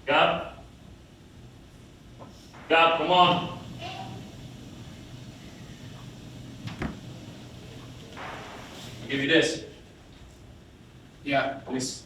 Gab? Gab, come on. I'll give you this. Yeah, please.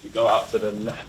You go out to the left.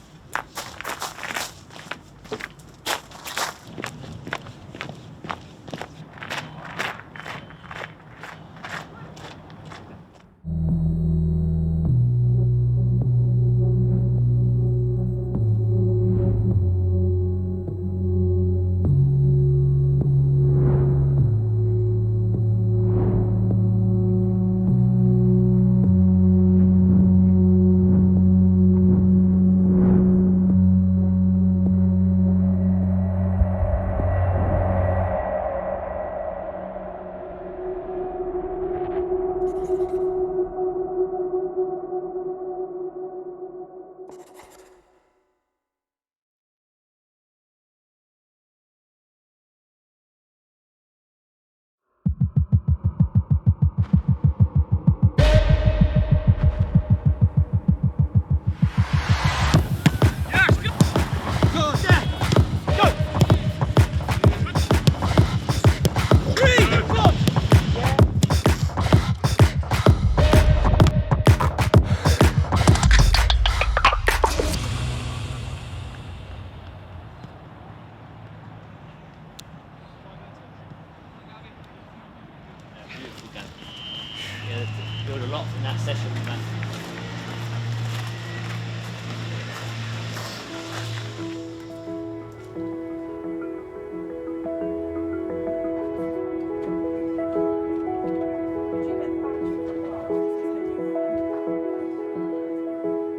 Build a lot from that session, man.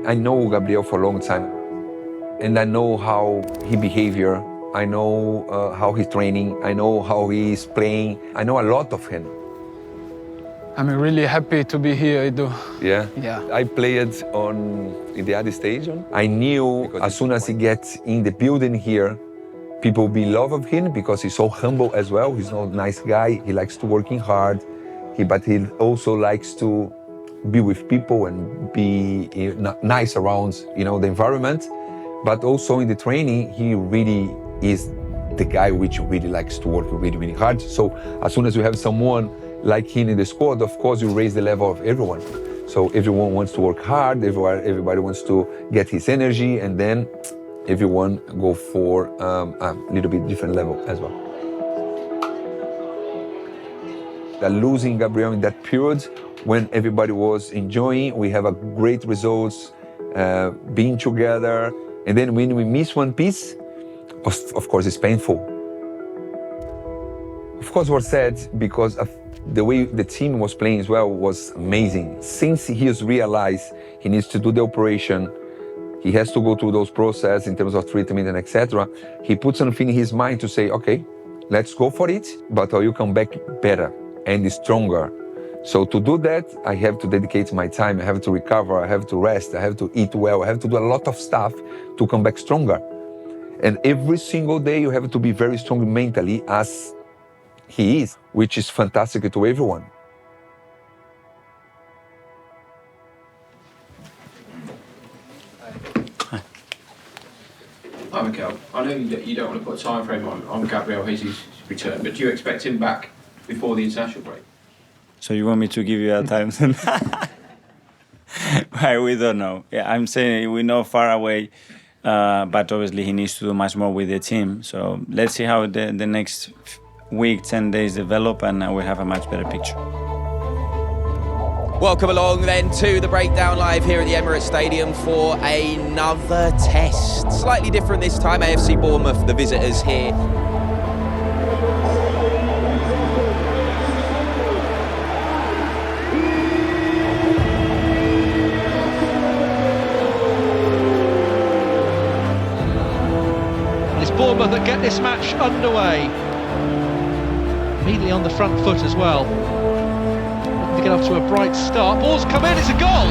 I know Gabriel for a long time, and I know how he behavior. I know how he's training. I know how he's playing. I know a lot of him. I'm really happy to be here, I do. Yeah? Yeah. I played in the other stadium. I knew as soon as he gets in the building here, people will be in love of him because he's so humble as well. He's not a nice guy. He likes to working hard, but he also likes to be with people and be nice around, the environment. But also in the training, he really is the guy which really likes to work really, really hard. So as soon as you have someone like him in the squad, of course, you raise the level of everyone. So everyone wants to work hard, everybody wants to get his energy, and then everyone go for a little bit different level as well. Losing Gabriel in that period, when everybody was enjoying, we have a great results, being together, and then when we miss one piece, of course, it's painful. Of course, we're sad because of the way the team was playing as well was amazing. Since he has realized he needs to do the operation, he has to go through those processes in terms of treatment and etc. He put something in his mind to say, okay, let's go for it, but I will come back better and stronger. So to do that, I have to dedicate my time, I have to recover, I have to rest, I have to eat well, I have to do a lot of stuff to come back stronger. And every single day you have to be very strong mentally as he is, which is fantastic to everyone. Hi, Mikel. I know you don't want to put a time frame on Gabriel Jesus' return, but do you expect him back before the international break? So you want me to give you a time? Well, we don't know. Yeah, I'm saying we know far away, but obviously he needs to do much more with the team. So let's see how the next week, 10 days develop, and we'll have a much better picture. Welcome along then to the Breakdown Live here at the Emirates Stadium for another test. Slightly different this time, AFC Bournemouth, the visitors here. It's Bournemouth that get this match underway. Immediately on the front foot as well. To get off off to a bright start. Ball's come in, it's a goal!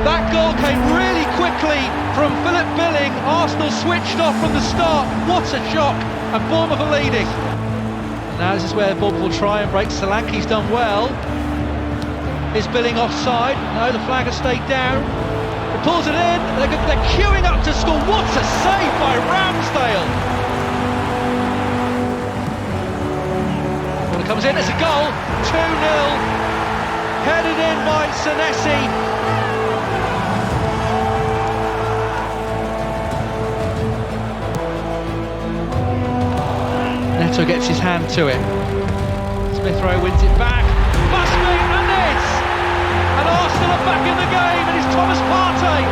That goal came really quickly from Philip Billing. Arsenal switched off from the start. What a shock! And Bournemouth are leading. Now this is where Bournemouth will try and break. Solanke's done well. Is Billing offside? No, the flag has stayed down. He pulls it in. They're queuing up to score. What a save by Ramsdale! Well, it comes in, it's a goal. 2-0. Headed in by Senesi. Neto gets his hand to it. Smith Rowe wins it back. Must be, and it's! And Arsenal are back in the game, and it's Thomas Partey.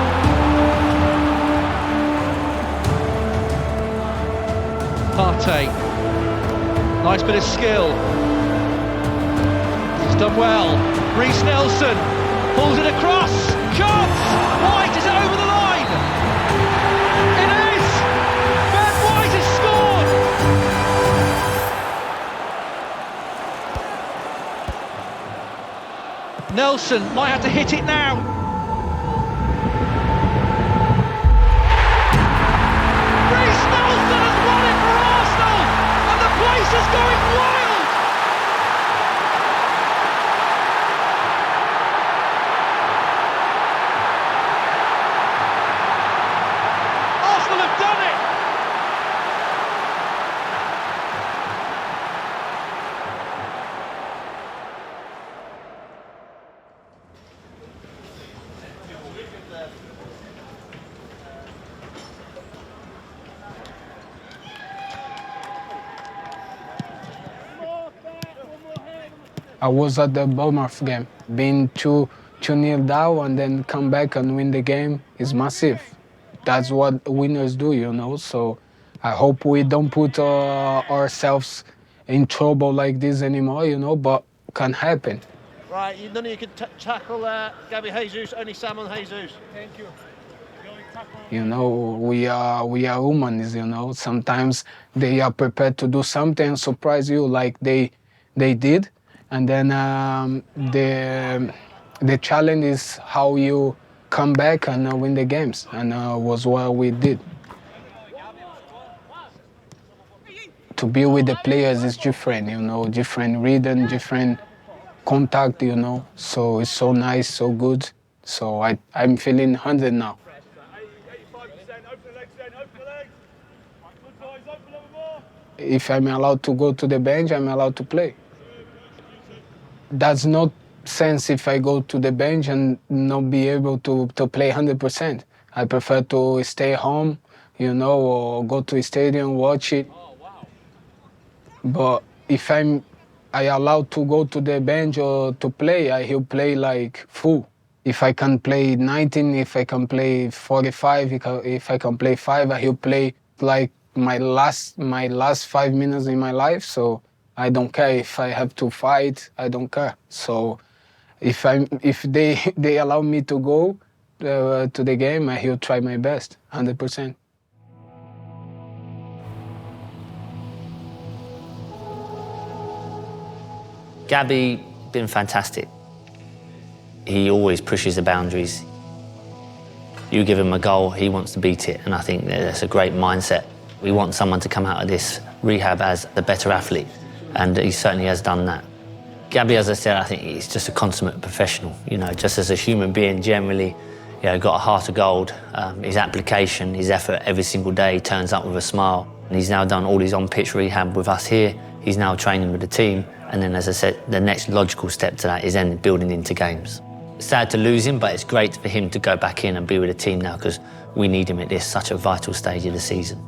Partey. Nice bit of skill. He's done well. Reece Nelson pulls it across. Chance! White, is it over the line? It is! Ben White has scored! Nelson might have to hit it now. Reece Nelson has won it for Arsenal, and the place is going wild. Arsenal have done it. I was at the Bournemouth game. Being 2-0 down and then come back and win the game is massive. That's what winners do, you know. So I hope we don't put ourselves in trouble like this anymore, you know, but can happen. Right, none of you can tackle Gabriel Jesus, only Samuel Jesus. Thank you. You know, we are humans, you know. Sometimes they are prepared to do something and surprise you like they did. And then the challenge is how you come back and win the games, and was what we did. To be with the players is different, you know, different rhythm, different contact, you know. So it's so nice, so good. So I'm feeling 100 now. If I'm allowed to go to the bench, I'm allowed to play. That's not sense if I go to the bench and not be able to play 100%. I prefer to stay home, you know, or go to a stadium, watch it. But if I allowed to go to the bench or to play, I'll play like full. If I can play 19, if I can play 45, if I can play 5, I'll play like my last 5 minutes in my life. So I don't care if I have to fight. I don't care. So if they allow me to go to the game, I'll try my best, 100%. Gabby been fantastic. He always pushes the boundaries. You give him a goal, he wants to beat it, and I think that's a great mindset. We want someone to come out of this rehab as the better athlete, and he certainly has done that. Gabby, as I said, I think he's just a consummate professional. You know, just as a human being, generally, you know, got a heart of gold. His application, his effort every single day, he turns up with a smile. And he's now done all his on-pitch rehab with us here. He's now training with the team. And then, as I said, the next logical step to that is then building into games. Sad to lose him, but it's great for him to go back in and be with the team now because we need him at this such a vital stage of the season.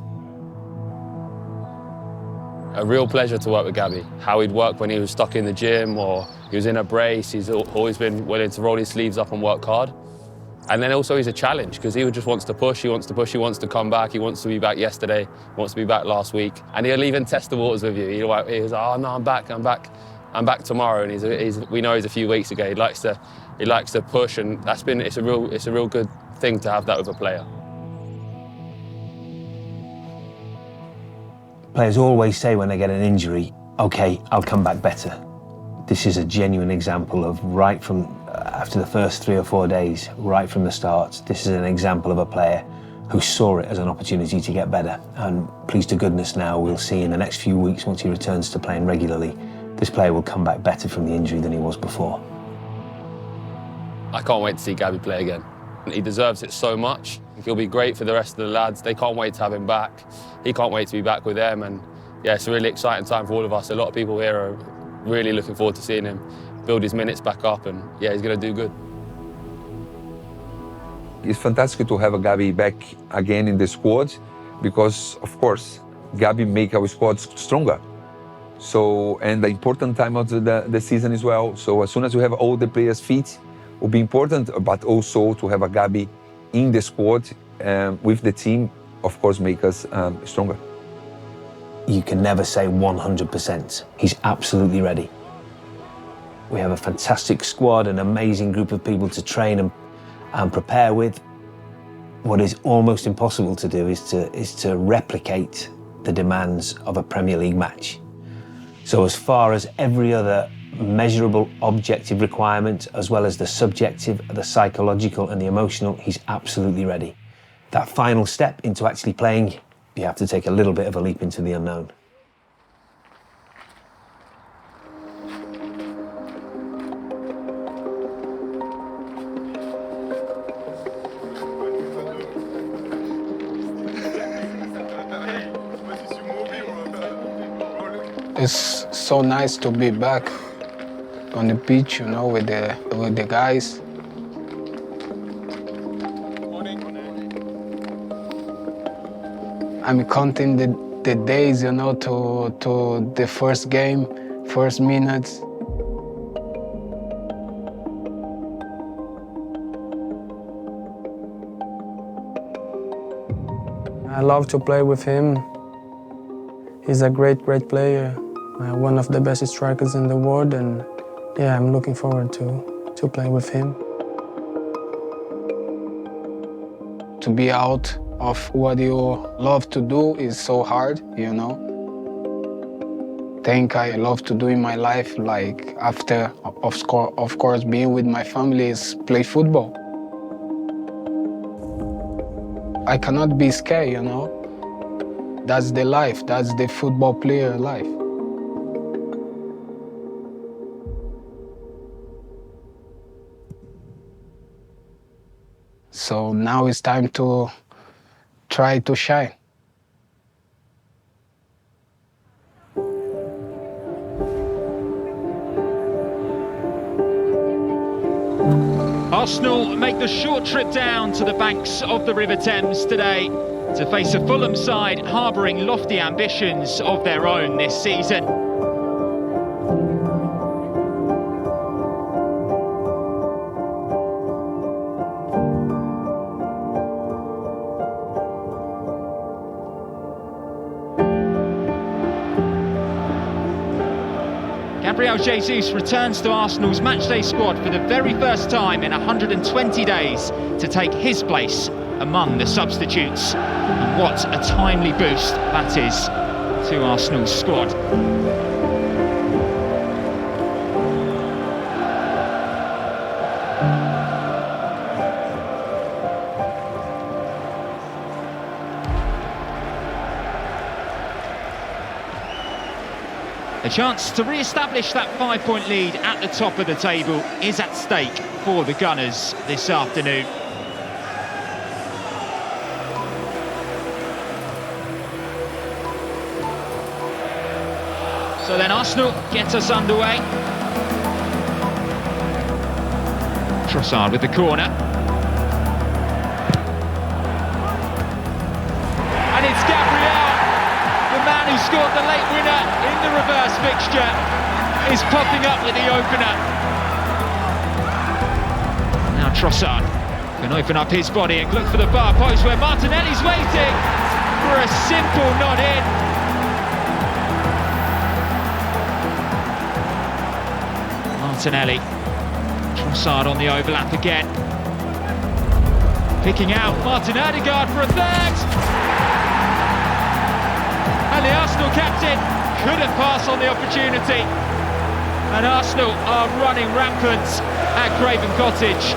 A real pleasure to work with Gabby. How he'd work when he was stuck in the gym or he was in a brace, he's always been willing to roll his sleeves up and work hard. And then also he's a challenge because he just wants to push, he wants to come back, he wants to be back yesterday, he wants to be back last week. And he'll even test the waters with you. He's like, oh no, I'm back tomorrow. And we know he's a few weeks ago. He likes to push, and it's a real good thing to have that with a player. Players always say when they get an injury, okay, I'll come back better. This is a genuine example of right from, after the first 3 or 4 days, right from the start, this is an example of a player who saw it as an opportunity to get better. And pleased to goodness now we'll see in the next few weeks, once he returns to playing regularly, this player will come back better from the injury than he was before. I can't wait to see Gabby play again. He deserves it so much. He'll be great for the rest of the lads. They can't wait to have him back. He can't wait to be back with them. And yeah, it's a really exciting time for all of us. A lot of people here are really looking forward to seeing him build his minutes back up, and yeah, he's going to do good. It's fantastic to have a Gabi back again in the squad because, of course, Gabi make our squad stronger. So, and the important time of the season as well. So as soon as we have all the players fit, will be important, but also to have a Gabi in the squad with the team, of course, make us stronger. You can never say 100%. He's absolutely ready. We have a fantastic squad, an amazing group of people to train and prepare with. What is almost impossible to do is to replicate the demands of a Premier League match. So as far as every other measurable objective requirement, as well as the subjective, the psychological and the emotional, he's absolutely ready. That final step into actually playing, you have to take a little bit of a leap into the unknown. It's so nice to be back on the pitch, you know, with the guys. I'm counting the days, you know, to the first game, first minutes. I love to play with him. He's a great player. One of the best strikers in the world, and yeah, I'm looking forward to play with him. To be out of what you love to do is so hard, you know. Thing I love to do in my life, like after, of course, being with my family, is play football. I cannot be scared, you know. That's the life, that's the football player life. So now it's time to try to shine. Arsenal make the short trip down to the banks of the River Thames today to face a Fulham side harbouring lofty ambitions of their own this season. Gabriel Jesus returns to Arsenal's matchday squad for the very first time in 120 days to take his place among the substitutes. And what a timely boost that is to Arsenal's squad. A chance to re-establish that 5-point lead at the top of the table is at stake for the Gunners this afternoon. So then Arsenal gets us underway. Trossard with the corner. And it's Gabriel, the man who scored the late winner in the reverse fixture, is popping up with the opener. Now Trossard can open up his body and look for the bar post where Martinelli's waiting for a simple nod in. Martinelli, Trossard on the overlap again. Picking out Martin Odegaard for a third. And the Arsenal captain couldn't pass on the opportunity. And Arsenal are running rampant at Craven Cottage.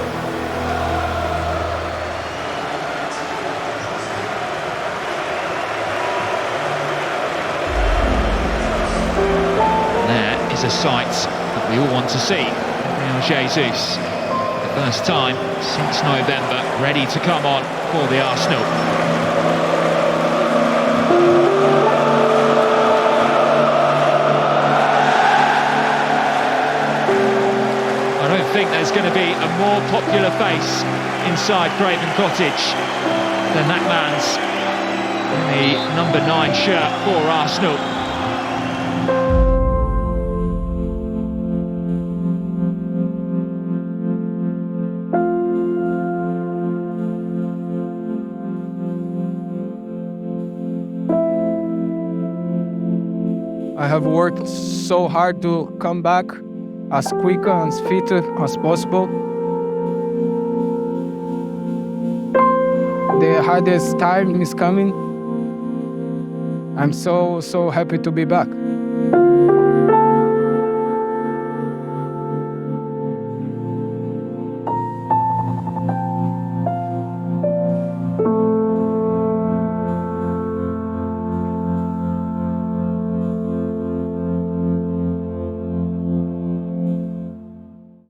There is a sight that we all want to see. Gabriel Jesus, for the first time since November, ready to come on for the Arsenal. I don't think there's going to be a more popular face inside Craven Cottage than that man's in the number 9 shirt for Arsenal. I have worked so hard to come back as quick and as fit as possible. The hardest time is coming. I'm so happy to be back.